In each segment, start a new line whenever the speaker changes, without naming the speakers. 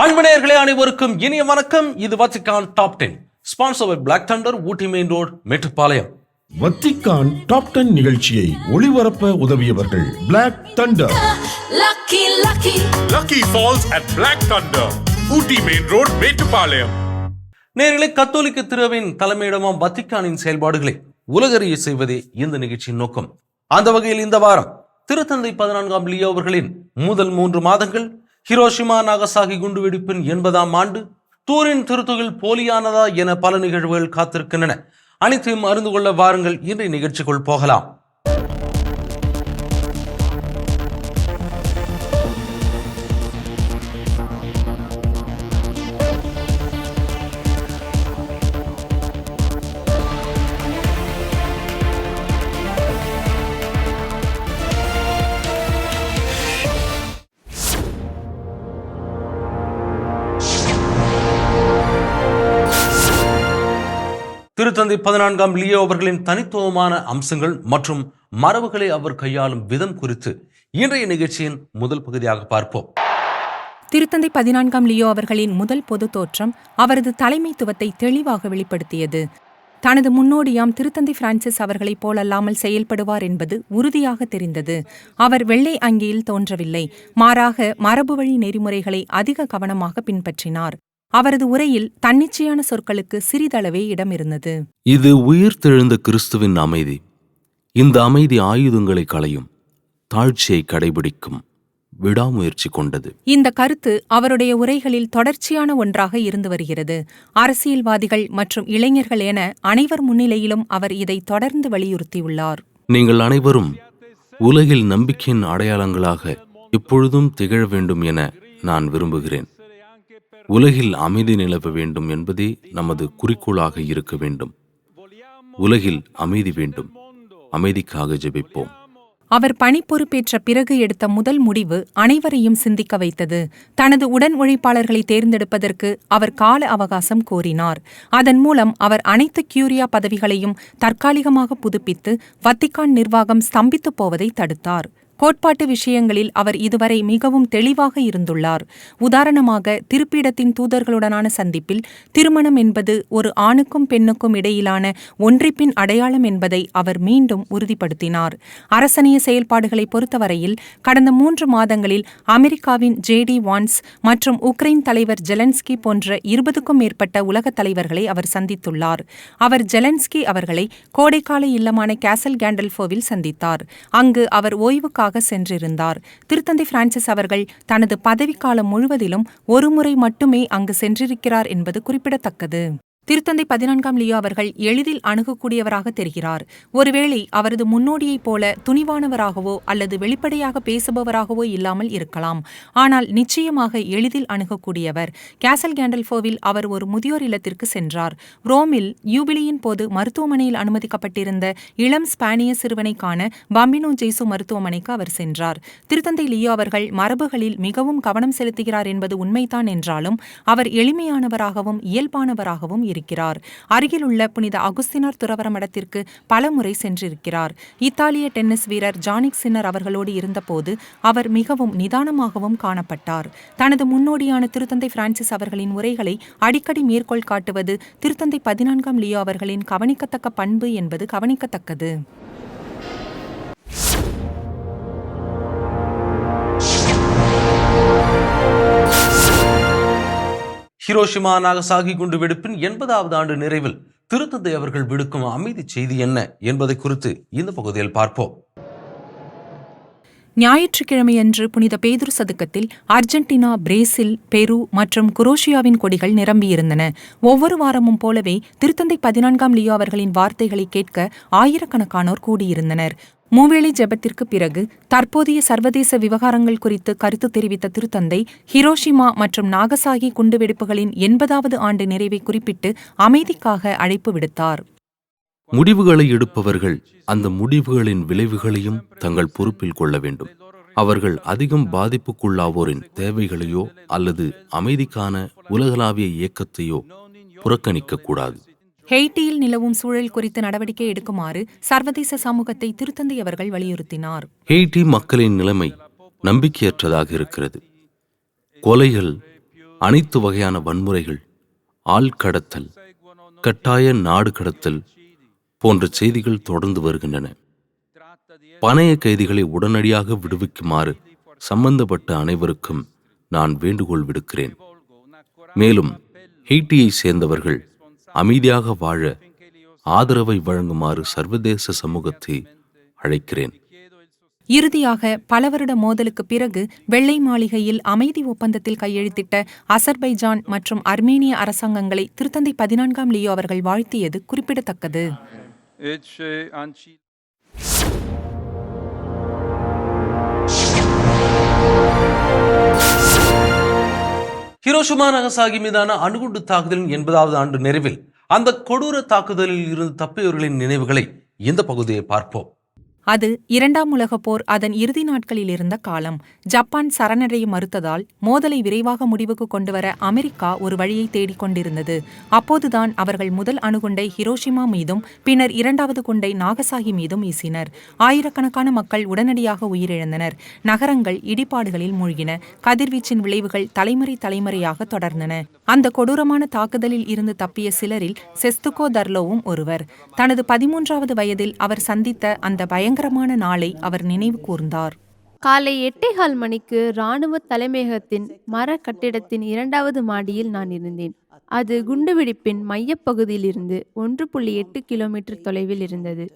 அன்பனேயர்களே அனைவருக்கும் இனிய வணக்கம். இது Vatican top 10 sponsor by black thunder, Ooty main road, Mettupalayam.
Vatican top 10 நிகழ்ச்சியை ஒளிபரப்ப உதவியவர்கள் black thunder,
Lucky Falls at Black Thunder, Ooty main road, Mettupalayam.
நேயர்களே, கத்தோலிக்க திருவின் தலைமையிடமாம் வத்திக்கானின் செயல்பாடுகளை உலகறிய செய்வதே இந்த நிகழ்ச்சியின் நோக்கம். அந்த வகையில் இந்த வாரம் திருத்தந்தை 14ஆம் லியோ அவர்களின் முதல் 3 மாதங்கள், ஹிரோஷிமா நாகசாகி குண்டுவெடிப்பின் 80ஆம் ஆண்டு, தூரின் திருத்துகள் போலியானதா என பல நிகழ்வுகள் காத்திருக்கின்றன. அனைத்தையும் அறிந்து கொள்ள வாருங்கள், இன்றைய நிகழ்ச்சிக்குள் போகலாம். திருத்தந்தை 14ஆம் லியோ அவர்களின் தனித்துவமான அம்சங்கள் மற்றும் மரபுகளை அவர் கையாளும் விதம் குறித்து இன்றைய நிகழ்ச்சியின் முதல் பகுதியாக பார்ப்போம்.
திருத்தந்தை 14ஆம் லியோ அவர்களின் முதல் பொது தோற்றம் அவரது தலைமைத்துவத்தை தெளிவாக வெளிப்படுத்தியது. தனது முன்னோடியாம் திருத்தந்தை பிரான்சிஸ் அவர்களைப் போலல்லாமல் செயல்படுவார் என்பது உறுதியாக தெரிந்தது. அவர் வெள்ளை அங்கியில் தோன்றவில்லை, மாறாக மரபு வழி நெறிமுறைகளை அதிக கவனமாக பின்பற்றினார். அவரது உரையில் தன்னிச்சையான சொற்களுக்கு சிறிதளவே இடம் இருந்தது.
இது உயிர்த்தெழுந்த கிறிஸ்துவின் அமைதி. இந்த அமைதி ஆயுதங்களை களையும், தாழ்ச்சியை கடைபிடிக்கும், விடாமுயற்சி கொண்டது.
இந்த கருத்து அவருடைய உரைகளில் தொடர்ச்சியான ஒன்றாக இருந்து வருகிறது. அரசியல்வாதிகள் மற்றும் இளைஞர்கள் என அனைவர் முன்னிலையிலும் அவர் இதை தொடர்ந்து வலியுறுத்தியுள்ளார்.
நீங்கள் அனைவரும் உலகில் நம்பிக்கையின் அடையாளங்களாக எப்பொழுதும் திகழ வேண்டும் என நான் விரும்புகிறேன். உலகில் அமைதி நிலவ வேண்டும் என்பதே நமது குறிக்கோளாக இருக்க வேண்டும். உலகில் அமைதி வேண்டும். அமைதிக்காக ஜெபிப்போம்.
அவர் பணி பொறுப்பேற்ற பிறகு எடுத்த முதல் முடிவு அனைவரையும் சிந்திக்க வைத்தது. தனது உடன் உழைப்பாளர்களை தேர்ந்தெடுப்பதற்கு அவர் கால அவகாசம் கோரினார். அதன் மூலம் அவர் அனைத்து கியூரியா பதவிகளையும் தற்காலிகமாக புதுப்பித்து வத்திக்கான் நிர்வாகம் ஸ்தம்பித்து போவதை தடுத்தார். கோட்பாட்டு விஷயங்களில் அவர் இதுவரை மிகவும் தெளிவாக இருந்துள்ளார். உதாரணமாக, திருப்பீடத்தின் தூதர்களுடனான சந்திப்பில் திருமணம் என்பது ஒரு ஆணுக்கும் பெண்ணுக்கும் இடையிலான ஒன்றிப்பின் அடையாளம் என்பதை அவர் மீண்டும் உறுதிப்படுத்தினார். அரசனிய செயல்பாடுகளை பொறுத்தவரையில் கடந்த 3 மாதங்களில் அமெரிக்காவின் ஜே.டி. வான்ஸ் மற்றும் உக்ரைன் தலைவர் ஜெலன்ஸ்கி போன்ற 20க்கும் மேற்பட்ட உலக தலைவர்களை அவர் சந்தித்துள்ளார். அவர் ஜெலன்ஸ்கி அவர்களை கோடைக்கால இல்லமான கேசல் கேண்டல்ஃபோவில் சந்தித்தார். அங்கு அவர் ஓய்வுக்காக சென்றிருந்தார். திருத்தந்தை பிரான்சிஸ் அவர்கள் தனது பதவிக்காலம் முழுவதிலும் ஒருமுறை மட்டுமே அங்கு சென்றிருக்கிறார் என்பது குறிப்பிடத்தக்கது. திருத்தந்தை 14ஆம் லியோ அவர்கள் எளிதில் அணுகக்கூடியவராக தெரிகிறார். ஒருவேளை அவரது முன்னோடியைப் போல துணிவானவராகவோ அல்லது வெளிப்படையாக பேசுபவராகவோ இல்லாமல் இருக்கலாம். ஆனால் நிச்சயமாக எளிதில் அணுகக்கூடியவர். கேசல் கேண்டல்ஃபோவில் அவர் ஒரு முதியோர் இல்லத்திற்கு சென்றார். ரோமில் யூபிலியின் போது மருத்துவமனையில் அனுமதிக்கப்பட்டிருந்த இளம் ஸ்பானிய சிறுவனை காண பம்பினோ ஜேசு மருத்துவமனைக்கு அவர் சென்றார். திருத்தந்தை லியோ அவர்கள் மரபுகளில் மிகவும் கவனம் செலுத்துகிறார் என்பது உண்மைதான் என்றாலும் அவர் எளிமையானவராகவும் இயல்பானவராகவும் இருக்கிறார். அருகிலுள்ள புனித அகுஸ்தினார் துறவற மடத்திற்கு பல முறை சென்றிருக்கிறார். இத்தாலிய டென்னிஸ் வீரர் ஜானிக் சின்னர் அவர்களோடு இருந்தபோது அவர் மிகவும் நிதானமாகவும் காணப்பட்டார். தனது முன்னோடியான திருத்தந்தை பிரான்சிஸ் அவர்களின் உரைகளை அடிக்கடி மேற்கோள் காட்டுவது திருத்தந்தை 14ஆம் லியோ அவர்களின் கவனிக்கத்தக்க பண்பு என்பது கவனிக்கத்தக்கது.
ஹிரோஷிமா நாகசாகி குண்டு வெடிப்பின் 80வது ஆண்டு நிறைவில் திருத்தந்தை அவர்கள் விடுக்கும் அமைதி செய்தி என்ன என்பதை குறித்து இந்த பகுதியில் பார்ப்போம்.
ஞாயிற்றுக்கிழமையன்று புனித பேதுரு சதுக்கத்தில் அர்ஜென்டினா, பிரேசில், பெரு மற்றும் குரோஷியாவின் கொடிகள் நிரம்பியிருந்தன. ஒவ்வொரு வாரமும் போலவே திருத்தந்தை 14ஆம் லியோ அவர்களின் வார்த்தைகளை கேட்க ஆயிரக்கணக்கானோர் கூடியிருந்தனர். மூவேளை ஜெபத்திற்கு பிறகு தற்போதைய சர்வதேச விவகாரங்கள் குறித்து கருத்து தெரிவித்த திருத்தந்தை ஹிரோஷிமா மற்றும் நாகசாகி குண்டுவெடிப்புகளின் 80வது ஆண்டு நிறைவை குறிப்பிட்டு அமைதிக்காக அழைப்பு விடுத்தார்.
முடிவுகளை எடுப்பவர்கள் அந்த முடிவுகளின் விளைவுகளையும் தங்கள் பொறுப்பில் கொள்ள வேண்டும். அவர்கள் அதிகம் பாதிப்புக்குள்ளாவோரின் தேவைகளையோ அல்லது அமைதிக்கான உலகளாவிய இயக்கத்தையோ புறக்கணிக்கக்கூடாது.
ஹெய்ட்டியில் நிலவும் சூழல் குறித்து நடவடிக்கை எடுக்குமாறு சர்வதேச சமூகத்தை திருத்தந்தை அவர்கள் வலியுறுத்தினார்.
ஹெய்ட்டி மக்களின் நிலைமை நம்பிக்கையற்றதாக இருக்கிறது. கொலைகள், அனைத்து வகையான வன்முறைகள், ஆள் கடத்தல், கட்டாய நாடு கடத்தல் போன்ற செய்திகள் தொடர்ந்து வருகின்றன. பணைய கைதிகளை உடனடியாக விடுவிக்குமாறு சம்பந்தப்பட்ட அனைவருக்கும் நான் வேண்டுகோள் விடுக்கிறேன். மேலும் ஹெய்ட்டியை சேர்ந்தவர்கள் அமைதியாக வாழ ஆதரவை வழங்குமாறு சர்வதேச சமூகத்தை அழைக்கிறேன்.
இறுதியாக பல வருட மோதலுக்கு பிறகு வெள்ளை மாளிகையில் அமைதி ஒப்பந்தத்தில் கையெழுத்திட்ட அசர்பைஜான் மற்றும் அர்மேனிய அரசாங்கங்களை திருத்தந்தை 14ஆம் லியோ அவர்கள் வாழ்த்தியது குறிப்பிடத்தக்கது.
ஹிரோஷிமா நாகசாகி மீதான அணுகுண்டு தாக்குதலின் 80வது ஆண்டு நிறைவில் அந்த கொடூர தாக்குதலில் இருந்து தப்பியவர்களின் நினைவுகளை இந்த பகுதியை பார்ப்போம்.
அது 2ஆம் உலகப் போர் அதன் இறுதி நாட்களில் இருந்த காலம். ஜப்பான் சரணடைய மறுத்ததால் மோதலை விரைவாக முடிவுக்கு கொண்டுவர அமெரிக்கா ஒரு வழியை தேடிக் கொண்டிருந்தது. அப்போதுதான் அவர்கள் முதல் அணுகுண்டை ஹிரோஷிமா மீதும் பின்னர் 2வது குண்டை நாகசாகி மீதும் வீசினர். ஆயிரக்கணக்கான மக்கள் உடனடியாக உயிரிழந்தனர். நகரங்கள் இடிபாடுகளில் மூழ்கின. கதிர்வீச்சின் விளைவுகள் தலைமுறையாக தொடர்ந்தன. அந்த கொடூரமான தாக்குதலில் இருந்து தப்பிய சிலரில் செஸ்துகோ தர்லோவும் ஒருவர். தனது 13வது வயதில் அவர் சந்தித்த அந்த பயங்கரமான நாளை அவர் நினைவு கூர்ந்தார்.
காலை 8:15 மணிக்கு இராணுவ தலைமையகத்தின் மர கட்டிடத்தின் 2வது மாடியில் நான் இருந்தேன். அது குண்டுவெடிப்பின் மையப்பகுதியிலிருந்து 1.8 கிலோமீட்டர் தொலைவில் இருந்தது.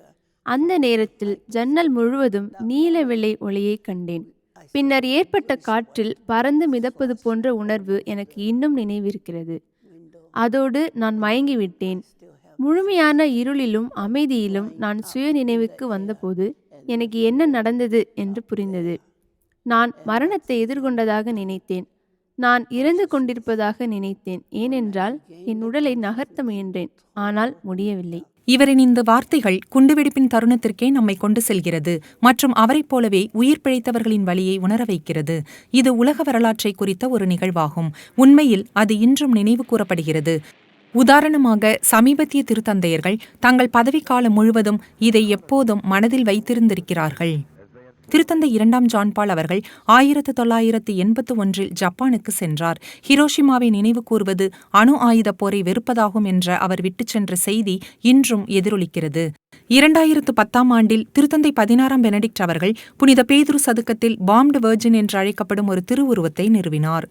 அந்த நேரத்தில் ஜன்னல் முழுவதும் நீல வெள்ளை ஒளியை கண்டேன். பின்னர் ஏற்பட்ட காற்றில் பறந்து மிதப்பது போன்ற உணர்வு எனக்கு இன்னும் நினைவிருக்கிறது. அதோடு நான் மயங்கிவிட்டேன். முழுமையான இருளிலும் அமைதியிலும் நான் சுய நினைவுக்கு வந்தபோது எனக்கு என்ன நடந்தது என்று புரிந்தது. நான் மரணத்தை எதிர்கொண்டதாக நினைத்தேன். நான் இறந்து கொண்டிருப்பதாக நினைத்தேன். ஏனென்றால் என் உடலை நகர்த்த முயன்றேன், ஆனால் முடியவில்லை.
இவரின் இந்த வார்த்தைகள் குண்டுவெடிப்பின் தருணத்திற்கே நம்மை கொண்டு செல்கிறது மற்றும் அவரைப் போலவே உயிர் பிழைத்தவர்களின் வலியை உணர வைக்கிறது. இது உலக வரலாற்றை குறித்த ஒரு நிகழ்வாகும். உண்மையில் அது இன்றும் நினைவு கூறப்படுகிறது. உதாரணமாக, சமீபத்திய திருத்தந்தையர்கள் தங்கள் பதவிக்காலம் முழுவதும் இதை எப்போதும் மனதில் வைத்திருந்திருக்கிறார்கள். திருத்தந்தை 2ஆம் ஜான் பால் அவர்கள் 1981 ஜப்பானுக்கு சென்றார். ஹிரோஷிமாவை நினைவு கூர்வது அணு ஆயுத போரை வெறுப்பதாகும் என்ற அவர் விட்டுச் சென்ற செய்தி இன்றும் எதிரொலிக்கிறது. 2010ஆம் ஆண்டில் திருத்தந்தை 16ஆம் பெனடிக்ட் அவர்கள் புனித பேதுரு சதுக்கத்தில் பாம்டு வெர்ஜின் என்று அழைக்கப்படும் ஒரு திருவுருவத்தை நிறுவினார்.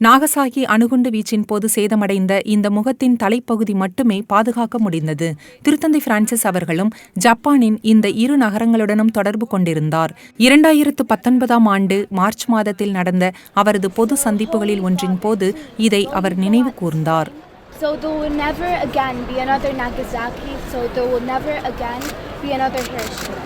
நாகசாகி அணுகுண்டு வீச்சின் போது சேதமடைந்த இந்த முகத்தின் தலைப்பகுதி மட்டுமே பாதுகாக்க முடிந்தது. திருத்தந்தை பிரான்சிஸ் அவர்களும் ஜப்பானின் இந்த இரு நகரங்களுடனும் தொடர்பு கொண்டிருந்தார். 2019ஆம் ஆண்டு மார்ச் மாதத்தில் நடந்த அவரது பொது சந்திப்புகளில் ஒன்றின் போது இதை அவர் நினைவு கூர்ந்தார்.
So there will never again be another Nagasaki, so there will never again be another Hiroshima.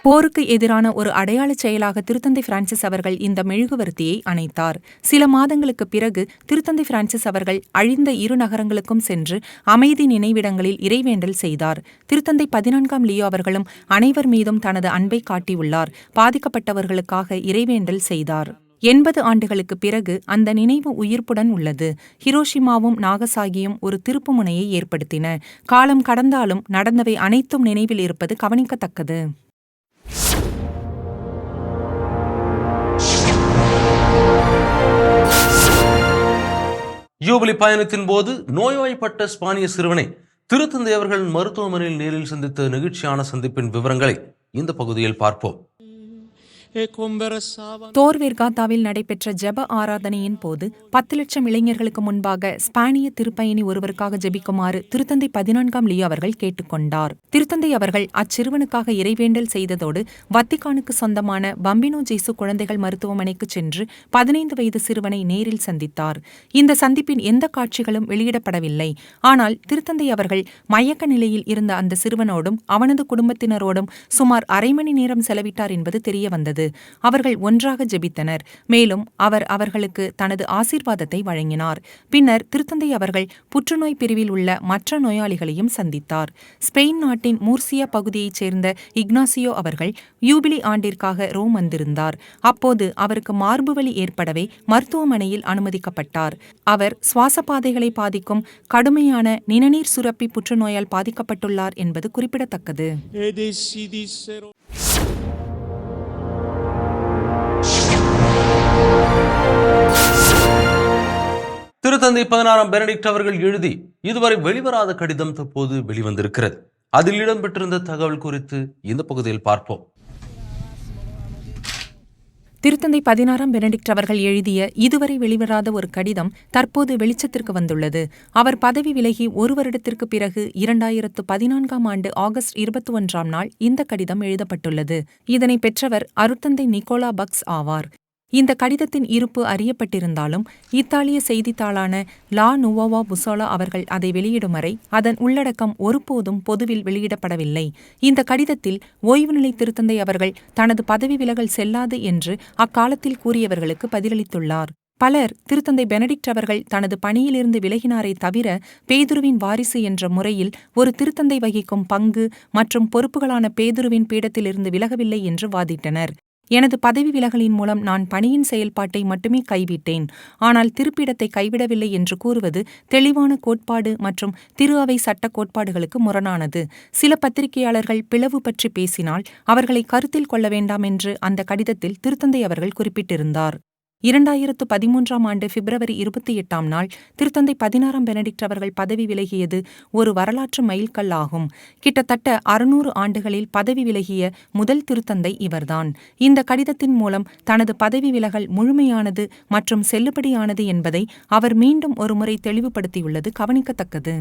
போருக்கு எதிரான ஒரு அடையாளச் செயலாக திருத்தந்தை பிரான்சிஸ் அவர்கள் இந்த மெழுகுவர்த்தியை அணைத்தார். சில மாதங்களுக்கு பிறகு திருத்தந்தை பிரான்சிஸ் அவர்கள் அழிந்த இரு நகரங்களுக்கும் சென்று அமைதி நினைவிடங்களில் இறைவேண்டல் செய்தார். திருத்தந்தை 14ஆம் லியோ அவர்களும் அனைவர் மீதும் தனது அன்பை காட்டியுள்ளார். பாதிக்கப்பட்டவர்களுக்காக இறைவேண்டல் செய்தார். 80 ஆண்டுகளுக்கு பிறகு அந்த நினைவு உயிர்ப்புடன் உள்ளது. ஹிரோஷிமாவும் நாகசாகியும் ஒரு திருப்புமுனையை ஏற்படுத்தின. காலம் கடந்தாலும் நடந்தவை அனைத்தும் நினைவில் இருப்பது கவனிக்கத்தக்கது.
யூபிலி பயணத்தின் போது நோய்வாய்ப்பட்ட ஸ்பானிய சிறுவனை திருத்தந்தை அவர்கள் மருத்துவமனையில் நேரில் சந்தித்த நெகிழ்ச்சியான சந்திப்பின் விவரங்களை இந்த பகுதியில் பார்ப்போம்.
தோர் வெர்காத்தாவில் நடைபெற்ற ஜெப ஆராதனையின் போது 10 லட்சம் இளைஞர்களுக்கு முன்பாக ஸ்பானிய திருப்பயணி ஒருவருக்காக ஜெபிக்குமாறு திருத்தந்தை 14ஆம் லியோ அவர்கள் கேட்டுக்கொண்டார். திருத்தந்தை அவர்கள் அச்சிறுவனுக்காக இறைவேண்டல் செய்ததோடு வத்திக்கானுக்கு சொந்தமான பம்பினோ ஜேசு குழந்தைகள் மருத்துவமனைக்கு சென்று 15 வயது சிறுவனை நேரில் சந்தித்தார். இந்த சந்திப்பின் எந்த காட்சிகளும் வெளியிடப்படவில்லை. ஆனால் திருத்தந்தை அவர்கள் மயக்க நிலையில் இருந்த அந்த சிறுவனோடும் அவனது குடும்பத்தினரோடும் சுமார் அரை மணி நேரம் செலவிட்டார் என்பது தெரியவந்தது. இருந்தது. அவர்கள் ஒன்றாக ஜெபித்தனர். மேலும் அவர் அவர்களுக்கு தனது ஆசீர்வாதத்தை வழங்கினார். பின்னர் திருத்தந்தை அவர்கள் புற்றுநோய் பிரிவில் உள்ள மற்ற நோயாளிகளையும் சந்தித்தார். ஸ்பெயின் நாட்டின் மூர்சியா பகுதியைச் சேர்ந்த இக்னாசியோ அவர்கள் யூபிலி ஆண்டிற்காக ரோம் வந்திருந்தார். அப்போது அவருக்கு மார்புவலி ஏற்படவே மருத்துவமனையில் அனுமதிக்கப்பட்டார். அவர் சுவாச பாதைகளை பாதிக்கும் கடுமையான நிணநீர் சுரப்பி புற்றுநோயால் பாதிக்கப்பட்டுள்ளார் என்பது குறிப்பிடத்தக்கது.
திருத்தந்தை 16 பெனடிக்ட் அவர்கள் எழுதி இதுவரை வெளிவராத கடிதம் தற்போது வெளிவந்திருக்கிறது. அதில் இடம்பெற்றிருந்த தகவல் குறித்து இந்த பகுதியில் பார்ப்போம்.
திருத்தந்தை 16 பெனடிக்ட் அவர்கள் எழுதிய இதுவரை வெளிவராத ஒரு கடிதம் தற்போது வெளிச்சத்திற்கு வந்துள்ளது. அவர் பதவி விலகி ஒரு வருடத்திற்கு பிறகு 2014 ஆண்டு ஆகஸ்ட் 21 இந்த கடிதம் எழுதப்பட்டுள்ளது. இதனை பெற்றவர் அருட்தந்தை நிக்கோலா பக்ஸ் ஆவார். இந்த கடிதத்தின் இருப்பு அறியப்பட்டிருந்தாலும் இத்தாலிய செய்தித்தாளான லா நுவோவா புசோலா அவர்கள் அதை வெளியிடும் வரை அதன் உள்ளடக்கம் ஒருபோதும் பொதுவில் வெளியிடப்படவில்லை. இந்த கடிதத்தில் ஓய்வுநிலை திருத்தந்தை அவர்கள் தனது பதவி விலகல் செல்லாது என்று அக்காலத்தில் கூறியவர்களுக்கு பதிலளித்துள்ளார். பலர் திருத்தந்தை பெனடிக்ட் அவர்கள் தனது பணியிலிருந்து விலகினாரே தவிர பேதுருவின் வாரிசு என்ற முறையில் ஒரு திருத்தந்தை வகிக்கும் பங்கு மற்றும் பொறுப்புகளான பேதுருவின் பீடத்திலிருந்து விலகவில்லை என்று வாதிட்டனர். எனது பதவி விலகலின் மூலம் நான் பணியின் செயல்பாட்டை மட்டுமே கைவிட்டேன், ஆனால் திருப்பிடத்தை கைவிடவில்லை என்று கூறுவது தெளிவான கோட்பாடு மற்றும் திரு அவை சட்ட கோட்பாடுகளுக்கு முரணானது. சில பத்திரிகையாளர்கள் பிளவு பற்றி பேசினால் அவர்களை கருத்தில் கொள்ள வேண்டாம் என்று அந்த கடிதத்தில் திருத்தந்தை அவர்கள் குறிப்பிட்டிருந்தார். 2013 ஆண்டு பிப்ரவரி 28 திருத்தந்தை 16 பெனடிக்ட் அவர்கள் பதவி விலகியது ஒரு வரலாற்று மைல்கல் ஆகும். கிட்டத்தட்ட 600 ஆண்டுகளில் பதவி விலகிய முதல் திருத்தந்தை இவர்தான். இந்த கடிதத்தின் மூலம் தனது பதவி விலகல் முழுமையானது மற்றும் செல்லுபடியானது என்பதை அவர் மீண்டும் ஒருமுறை தெளிவுபடுத்தியுள்ளது கவனிக்கத்தக்கது.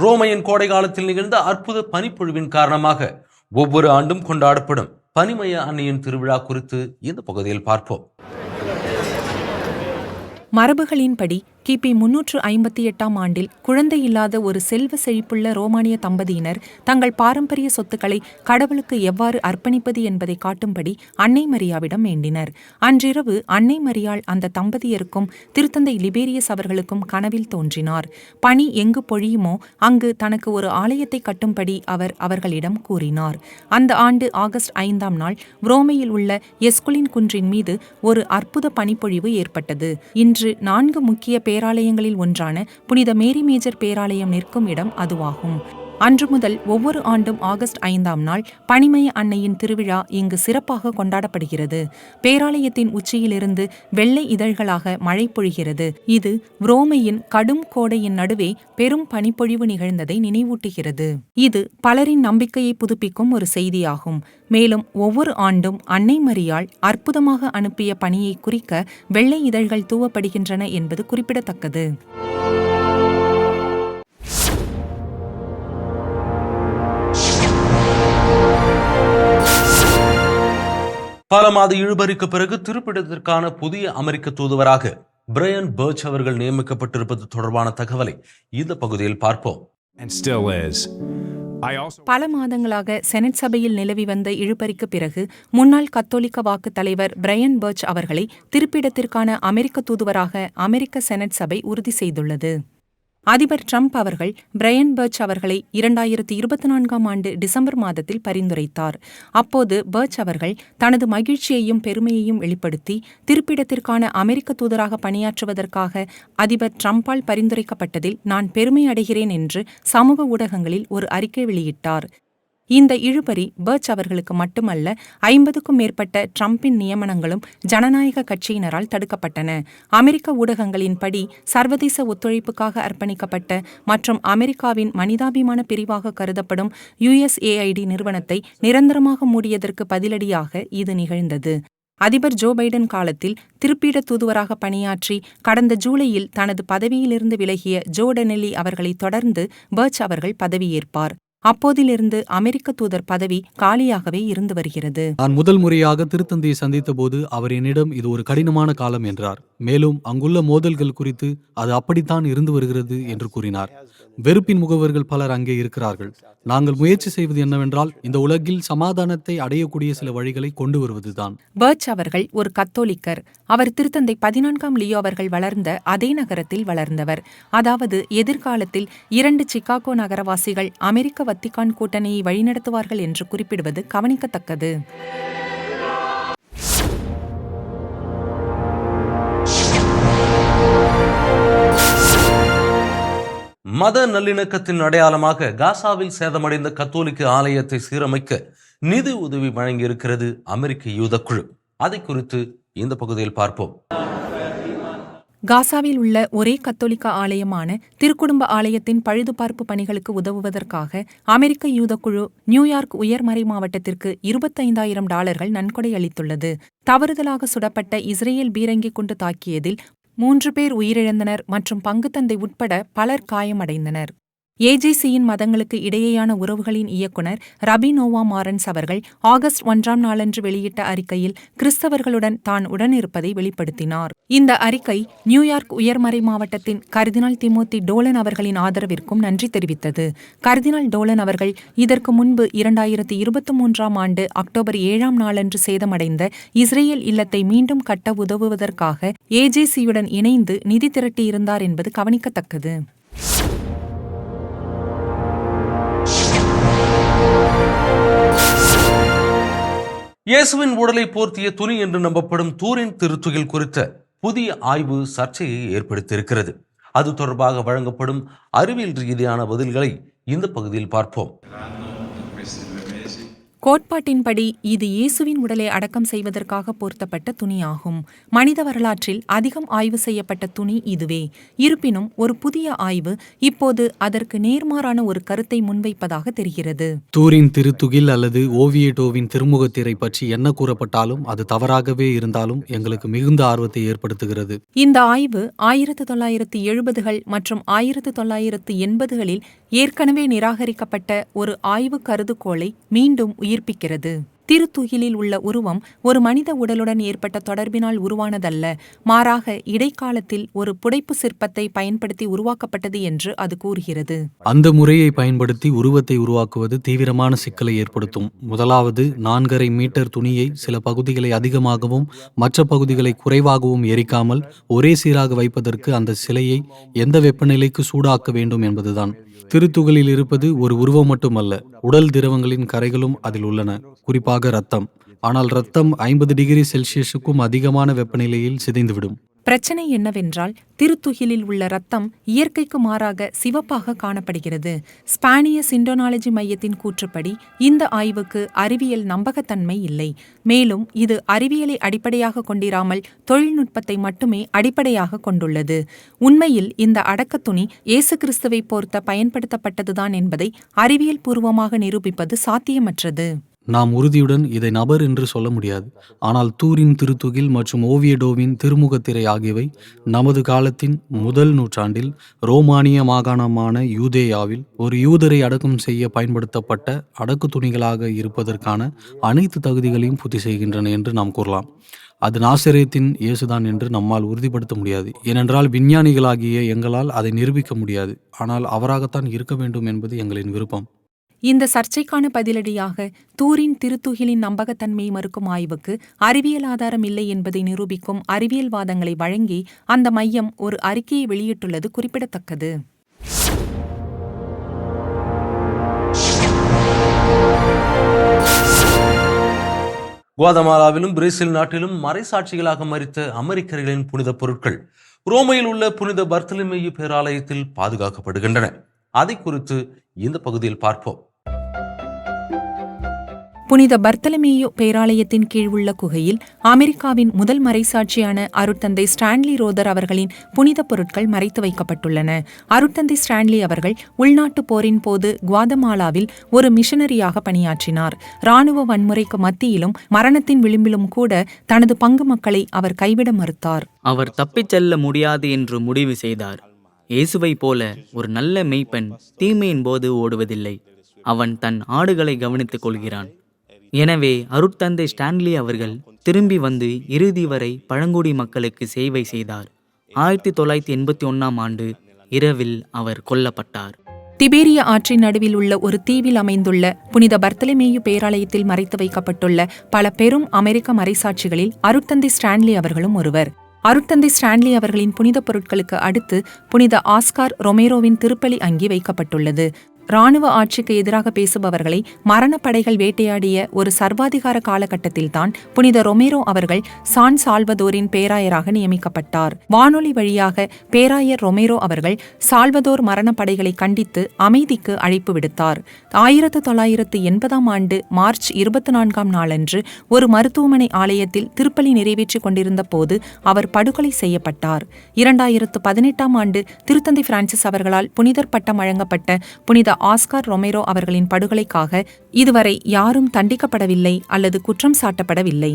ரோமையின் கோடை காலத்தில் நிகழ்ந்த அற்புத பனிப்பொழிவின் காரணமாக ஒவ்வொரு ஆண்டும் கொண்டாடப்படும் பனிமய அன்னையின் திருவிழா குறித்து இந்த பகுதியில் பார்ப்போம்.
மரபுகளின்படி கிபி 358 ஆண்டில் குழந்தை இல்லாத ஒரு செல்வ செழிப்புள்ள ரோமானிய தம்பதியினர் தங்கள் பாரம்பரிய சொத்துக்களை கடவுளுக்கு எவ்வாறு அர்ப்பணிப்பது என்பதை காட்டும்படி அன்னை மரியாவிடம் வேண்டினர். அன்றிரவு அன்னை மரியாள் அந்த தம்பதியருக்கும் திருத்தந்தை லிபேரியஸ் அவர்களுக்கும் கனவில் தோன்றினார். பனி எங்கு பொழியுமோ அங்கு தனக்கு ஒரு ஆலயத்தை கட்டும்படி அவர் அவர்களிடம் கூறினார். அந்த ஆண்டு ஆகஸ்ட் 5 ரோமையில் உள்ள எஸ்குலின் குன்றின் மீது ஒரு அற்புத பனிப்பொழிவு ஏற்பட்டது. இன்று 4 முக்கிய பேராலயங்களில் ஒன்றான புனித மேரி மேஜர் பேராலயம் நிற்கும் இடம் அதுவாகும். அன்று முதல் ஒவ்வொரு ஆண்டும் ஆகஸ்ட் 5 பனிமய அன்னையின் திருவிழா இங்கு சிறப்பாக கொண்டாடப்படுகிறது. பேராலயத்தின் உச்சியிலிருந்து வெள்ளை இதழ்களாக மழை பொழிகிறது. இது ரோமையின் கடும் கோடையின் நடுவே பெரும் பனிப்பொழிவு நிகழ்ந்ததை நினைவூட்டுகிறது. இது பலரின் நம்பிக்கையை புதுப்பிக்கும் ஒரு செய்தியாகும். மேலும் ஒவ்வொரு ஆண்டும் அன்னை மரியாள் அற்புதமாக அனுப்பிய பனியை குறிக்க வெள்ளை இதழ்கள் தூவப்படுகின்றன என்பது குறிப்பிடத்தக்கது.
பல மாத இழுபறிக்கு பிறகு திருப்பிடத்திற்கான புதிய அமெரிக்க தூதுவராக பிரையன் பர்ச் அவர்கள் நியமிக்கப்பட்டிருப்பது தொடர்பான தகவலை இந்த பகுதியில் பார்ப்போம்.
பல மாதங்களாக செனட் சபையில் நிலவி வந்த இழுபறிக்கு பிறகு முன்னாள் கத்தோலிக்க வாக்கு தலைவர் பிரையன் பர்ச் அவர்களை திருப்பிடத்திற்கான அமெரிக்க தூதுவராக அமெரிக்க செனட் சபை உறுதி செய்துள்ளது. அதிபர் ட்ரம்ப் அவர்கள் பிரையன் பர்ச் அவர்களை 2024 ஆண்டு டிசம்பர் மாதத்தில் பரிந்துரைத்தார். அப்போது பர்ச் அவர்கள் தனது மகிழ்ச்சியையும் பெருமையையும் வெளிப்படுத்தி திருப்பிடத்திற்கான அமெரிக்க தூதராக பணியாற்றுவதற்காக அதிபர் ட்ரம்பால் பரிந்துரைக்கப்பட்டதில் நான் பெருமை அடைகிறேன் என்று சமூக ஊடகங்களில் ஒரு அறிக்கை வெளியிட்டார். இந்த இழுபறி பர்ச் அவர்களுக்கு மட்டுமல்ல, 50க்கும் மேற்பட்ட ட்ரம்பின் நியமனங்களும் ஜனநாயக கட்சியினரால் தடுக்கப்பட்டன. அமெரிக்க ஊடகங்களின்படி சர்வதேச ஒத்துழைப்புக்காக அர்ப்பணிக்கப்பட்ட மற்றும் அமெரிக்காவின் மனிதாபிமான பிரிவாக கருதப்படும் USAID நிறுவனத்தை நிரந்தரமாக மூடியதற்கு பதிலடியாக இது நிகழ்ந்தது. அதிபர் ஜோ பைடன் காலத்தில் திருப்பீட தூதுவராக பணியாற்றி கடந்த ஜூலையில் தனது பதவியிலிருந்து விலகிய ஜோ டெனெல்லி அவர்களை தொடர்ந்து பர்ச் அவர்கள் பதவியேற்பார். அப்போதிலிருந்து அமெரிக்க தூதர் பதவி காலியாகவே இருந்து வருகிறது.
நான் முதல் முறையாக திருத்தந்தையை சந்தித்த போது அவர் என்னிடம் இது ஒரு கடினமான காலம் என்றார். மேலும் அங்குள்ள மோதல்கள் குறித்து அது அப்படித்தான் இருந்து வருகிறது என்று கூறினார். வெறுப்பின் முகவர்கள் பலர் அங்கே இருக்கிறார்கள். நாங்கள் முயற்சி செய்வது என்னவென்றால் இந்த உலகில் சமாதானத்தை அடையக்கூடிய சில வழிகளை கொண்டு வருவதுதான்.
பர்ச் அவர்கள் ஒரு கத்தோலிக்கர். அவர் திருத்தந்தை 14ஆம் லியோ அவர்கள் வளர்ந்த அதே நகரத்தில் வளர்ந்தவர். அதாவது எதிர்காலத்தில் 2 சிகாகோ நகரவாசிகள் அமெரிக்க வத்திக்கான் கூட்டணியை வழிநடத்துவார்கள் என்று குறிப்பிடுவது கவனிக்கத்தக்கது.
மத நல்லிணக்கத்தின் அடையாளமாக காசாவில் சேதமடைந்த கத்தோலிக்க ஆலயத்தை சீரமைக்க நிதி உதவி வழங்கியிருக்கிறது அமெரிக்க யூத குழு. அதை குறித்து இந்த பகுதியில் பார்ப்போம்.
காசாவில் உள்ள ஒரே கத்தோலிக்க ஆலயமான திருக்குடும்ப ஆலயத்தின் பழுதுபார்ப்பு பணிகளுக்கு உதவுவதற்காக அமெரிக்க யூத குழு நியூயார்க் உயர்மறை மாவட்டத்திற்கு $25,000 நன்கொடை அளித்துள்ளது. தவறுதலாக சுடப்பட்ட இஸ்ரேல் பீரங்கி கொண்டு தாக்கியதில் 3 பேர் உயிரிழந்தனர் மற்றும் பங்குத்தந்தை உட்பட பலர் காயமடைந்தனர். ஏஜேசியின் மதங்களுக்கு இடையேயான உறவுகளின் இயக்குனர் ரபி நோவா மாரன்ஸ் அவர்கள் ஆகஸ்ட் 1ஆம் நாளன்று வெளியிட்ட அறிக்கையில் கிறிஸ்தவர்களுடன் தான் உடனிருப்பதை வெளிப்படுத்தினார். இந்த அறிக்கை நியூயார்க் உயர்மறை மாவட்டத்தின் கர்தினால் திமோத்தி டோலன் அவர்களின் ஆதரவிற்கும் நன்றி தெரிவித்தது. கர்தினால் டோலன் அவர்கள் இதற்கு முன்பு 2023ஆம் ஆண்டு அக்டோபர் 7ஆம் நாளன்று சேதமடைந்த இஸ்ரேல் இல்லத்தை மீண்டும் கட்ட உதவுவதற்காக ஏஜேசியுடன் இணைந்து நிதி திரட்டியிருந்தார் என்பது கவனிக்கத்தக்கது.
இயேசுவின் உடலை போர்த்திய துணி என்று நம்பப்படும் தூரின் திருத்துகில் குறித்த புதிய ஆய்வு சர்ச்சையை ஏற்படுத்தியிருக்கிறது. அது தொடர்பாக வழங்கப்படும் அறிவியல் ரீதியான பதில்களை இந்த பகுதியில் பார்ப்போம்.
கோட்பாட்டின்படி இது இயேசுவின் உடலை அடக்கம் செய்வதற்காக போர்த்தப்பட்ட துணியாகும். மனித வரலாற்றில் அதிகம் ஆய்வு செய்யப்பட்ட துணி இதுவே. இருப்பினும் ஒரு புதிய ஆய்வு இப்போது அதற்கு நேர்மாறான ஒரு கருத்தை முன்வைப்பதாக தெரிகிறது.
தூரின் திருத்துகில் அல்லது ஓவியேட்டோவின் திருமுகத்திரை பற்றி என்ன கூறப்பட்டாலும் அது தவறாகவே இருந்தாலும் எங்களுக்கு மிகுந்த ஆர்வத்தை ஏற்படுத்துகிறது.
இந்த ஆய்வு 1970கள் மற்றும் 1980களில் ஏற்கனவே நிராகரிக்கப்பட்ட ஒரு ஆய்வு கருதுகோளை மீண்டும் உயிர்ப்பிக்கிறது. திருத்துகிலில் உள்ள உருவம் ஒரு மனித உடலுடன் ஏற்பட்ட தொடர்பினால் உருவானதல்ல, மாறாக இடைக்காலத்தில் ஒரு புடைப்பு சிற்பத்தை பயன்படுத்தி உருவாக்கப்பட்டது என்று அது கூறுகிறது.
அந்த முறையை பயன்படுத்தி உருவத்தை உருவாக்குவது தீவிரமான சிக்கலை ஏற்படுத்தும். முதலாவது, 4.5 மீட்டர் துணியை சில பகுதிகளை அதிகமாகவும் மற்ற பகுதிகளை குறைவாகவும் எரிக்காமல் ஒரே சீராக வைப்பதற்கு அந்த சிலையை எந்த வெப்பநிலைக்கு சூடாக்க வேண்டும் என்பதுதான். திருத்துகளில் இருப்பது ஒரு உருவம் மட்டுமல்ல, உடல் திரவங்களின் கரைகளும் அதில் உள்ளன, குறிப்பாக இரத்தம். ஆனால் இரத்தம் 50 டிகிரி செல்சியஸுக்கும் அதிகமான வெப்பநிலையில் சிதைந்துவிடும்.
பிரச்சனை என்னவென்றால் திருத்துகிலில் உள்ள இரத்தம் இயற்கைக்கு மாறாக சிவப்பாக காணப்படுகிறது. ஸ்பானிய சிண்டோனாலஜி மையத்தின் கூற்றுப்படி இந்த ஆய்வுக்கு அறிவியல் நம்பகத்தன்மை இல்லை. மேலும் இது அறிவியலை அடிப்படையாக கொண்டிராமல் தொழில்நுட்பத்தை மட்டுமே அடிப்படையாக கொண்டுள்ளது. உண்மையில் இந்த அடக்கத்துணி இயேசு கிறிஸ்துவை போர்த்த பயன்படுத்தப்பட்டதுதான் என்பதை அறிவியல் பூர்வமாக நிரூபிப்பது சாத்தியமற்றது.
நாம் உறுதியுடன் இதை நபர் என்று சொல்ல முடியாது. ஆனால் தூரின் திருத்துகில் மற்றும் ஓவியடோவின் திருமுகத்திரை ஆகியவை நமது காலத்தின் முதல் நூற்றாண்டில் ரோமானிய மாகாணமான யூதேயாவில் ஒரு யூதரை அடக்கம் செய்ய பயன்படுத்தப்பட்ட அடக்கு துணிகளாக இருப்பதற்கான அனைத்து தகுதிகளையும் பூர்த்தி செய்கின்றன என்று நாம் கூறலாம். அது நாசரேத்தின் இயேசுதான் என்று நம்மால் உறுதிப்படுத்த முடியாது. ஏனென்றால் விஞ்ஞானிகளாகிய எங்களால் அதை நிரூபிக்க முடியாது. ஆனால் அவராகத்தான் இருக்க வேண்டும் என்பது எங்களின் விருப்பம்.
இந்த சர்ச்சைக்கான பதிலடியாக தூரின் திருத்துகிலின் நம்பகத்தன்மையை மறுக்கும் ஆய்வுக்கு அறிவியல் ஆதாரம் இல்லை என்பதை நிரூபிக்கும் அறிவியல் வாதங்களை வழங்கி அந்த மையம் ஒரு அறிக்கையை வெளியிட்டுள்ளது குறிப்பிடத்தக்கது.
குவாதமாலாவிலும் பிரேசில் நாட்டிலும் மறைசாட்சிகளாக மரித்த அமெரிக்கர்களின் புனித பொருட்கள் ரோமையில் உள்ள புனித பர்த்தலமேயு பேராலயத்தில் பாதுகாக்கப்படுகின்றன. அதை குறித்து இந்த பகுதியில் பார்ப்போம்.
புனித பர்த்தலமேயு பேராலயத்தின் கீழ் உள்ள குகையில் அமெரிக்காவின் முதல் மறைசாட்சியான அருட்தந்தை ஸ்டான்லி ரோதர் அவர்களின் புனித பொருட்கள் மறைத்து வைக்கப்பட்டுள்ளன. அருட்தந்தை ஸ்டான்லி அவர்கள் உள்நாட்டு போரின் போது குவாதமாலாவில் ஒரு மிஷனரியாக பணியாற்றினார். இராணுவ வன்முறைக்கு மத்தியிலும் மரணத்தின் விளிம்பிலும் கூட தனது பங்கு மக்களை அவர் கைவிட மறுத்தார்.
அவர் தப்பிச் செல்ல முடியாது என்று முடிவு செய்தார். இயேசுவை போல ஒரு நல்ல மெய்ப்பெண் தீமையின் போது ஓடுவதில்லை. அவன் தன் ஆடுகளை கவனித்துக் கொள்கிறான். எனவே அருட்தந்தை ஸ்டான்லி அவர்கள் திரும்பி வந்து இறுதி வரை பழங்குடி மக்களுக்கு சேவை செய்தார். 1981ஆம் ஆண்டு இரவில் அவர் கொல்லப்பட்டார்.
திபேரிய ஆற்றின் நடுவில் உள்ள ஒரு தீவில் அமைந்துள்ள புனித பர்த்தலமேயு பேராலயத்தில் மறைத்து வைக்கப்பட்டுள்ள பல பெரும் அமெரிக்க மறைசாட்சிகளில் அருட்தந்தை ஸ்டான்லி அவர்களும் ஒருவர். அருட்தந்தை ஸ்டான்லி அவர்களின் புனித பொருட்களுக்கு அடுத்து புனித ஆஸ்கார் ரொமேரோவின் திருப்பலி அங்கி வைக்கப்பட்டுள்ளது. இராணுவ ஆட்சிக்கு எதிராக பேசுபவர்களை மரணப்படைகள் வேட்டையாடிய ஒரு சர்வாதிகார காலகட்டத்தில்தான் புனித ரொமேரோ அவர்கள் சான் சால்வதோரின் பேராயராக நியமிக்கப்பட்டார். வானொலி வழியாக பேராயர் ரொமேரோ அவர்கள் சால்வதோர் மரணப்படைகளை கண்டித்து அமைதிக்கு அழைப்பு விடுத்தார். 1980ஆம் ஆண்டு மார்ச் 24ஆம் நாளன்று ஒரு மருத்துவமனை ஆலயத்தில் திருப்பலி நிறைவேற்றிக் கொண்டிருந்த போது அவர் படுகொலை செய்யப்பட்டார். 2018ஆம் ஆண்டு திருத்தந்தை பிரான்சிஸ் அவர்களால் புனிதர் பட்டம் வழங்கப்பட்ட புனித ஆஸ்கார் ரொமேரோ அவர்களின் படுகொலைக்காக இதுவரை யாரும் தண்டிக்கப்படவில்லை அல்லது குற்றம் சாட்டப்படவில்லை.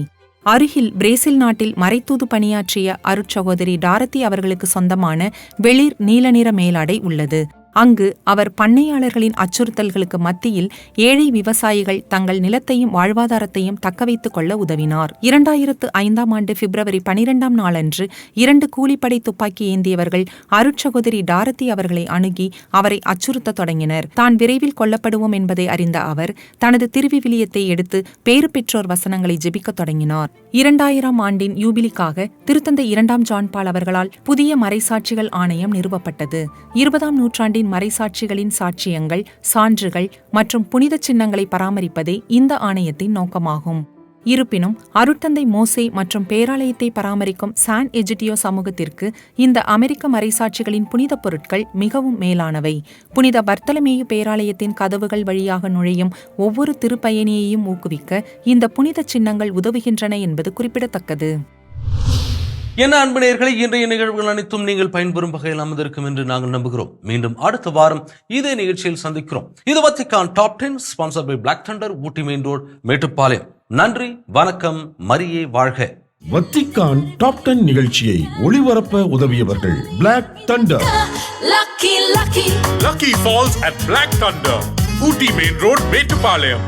அருகில் பிரேசில் நாட்டில் மறைத்தூது பணியாற்றிய அருட்சகோதரி டாரத்தி அவர்களுக்கு சொந்தமான வெளிர் நீல நிற மேலாடை உள்ளது. அங்கு அவர் பண்ணையாளர்களின் அச்சுறுத்தல்களுக்கு மத்தியில் ஏழை விவசாயிகள் தங்கள் நிலத்தையும் வாழ்வாதாரத்தையும் தக்கவைத்துக் கொள்ள உதவினார். 2005ஆம் ஆண்டு பிப்ரவரி 12ஆம் நாளன்று 2 கூலிப்படை துப்பாக்கி ஏந்தியவர்கள் அருட்சகோதரி டாரத்தி அவர்களை அணுகி அவரை அச்சுறுத்த தொடங்கினர். தான் விரைவில் கொல்லப்படுவோம் என்பதை அறிந்த அவர் தனது திருவிவிலியத்தை எடுத்து பேறு பெற்றோர் வசனங்களை ஜெபிக்கத் தொடங்கினார். 2000ஆம் ஆண்டின் யூபிலிக்காக திருத்தந்தை 2ஆம் ஜான் பால் அவர்களால் புதிய மறைசாட்சிகள் ஆணையம் நிறுவப்பட்டது. 20ஆம் நூற்றாண்டின் மறைசாட்சிகளின் சாட்சியங்கள், சான்றுகள் மற்றும் புனித சின்னங்களை பராமரிப்பதே இந்த ஆணையத்தின் நோக்கமாகும். இருப்பினும் அருட்தந்தை மோசே மற்றும் பேராலயத்தை பராமரிக்கும் சான் எஜிடியோ சமூகத்திற்கு இந்த அமெரிக்க மறைசாட்சிகளின் புனித பொருட்கள் மிகவும் மேலானவை. புனித பர்த்தலமேயு பேராலயத்தின் கதவுகள் வழியாக நுழையும் ஒவ்வொரு திருப்பயணியையும் ஊக்குவிக்க இந்த புனித சின்னங்கள் உதவுகின்றன என்பது குறிப்பிடத்தக்கது.
என்ன அன்பு நேயர்களே, இன்றைய நிகழ்வுகள் அனைத்தும் நீங்கள் பயன்பெறும் வகையில் அமைந்திருக்கும் என்று நாங்கள் நம்புகிறோம். மீண்டும் அடுத்த வாரம் இதே நிகழ்ச்சியில் சந்திக்கிறோம். இது Vatican top 10 sponsor by black thunder, Ooty main road, Mettupalayam. நன்றி, வணக்கம், மரியே வாழ்க.
வத்திக்கான் டாப் 10 நிகழ்ச்சியை ஒளிபரப்ப உதவியவர்கள் black thunder.
Lucky Falls at Black Thunder, Ooty Main Road, Metupalayam.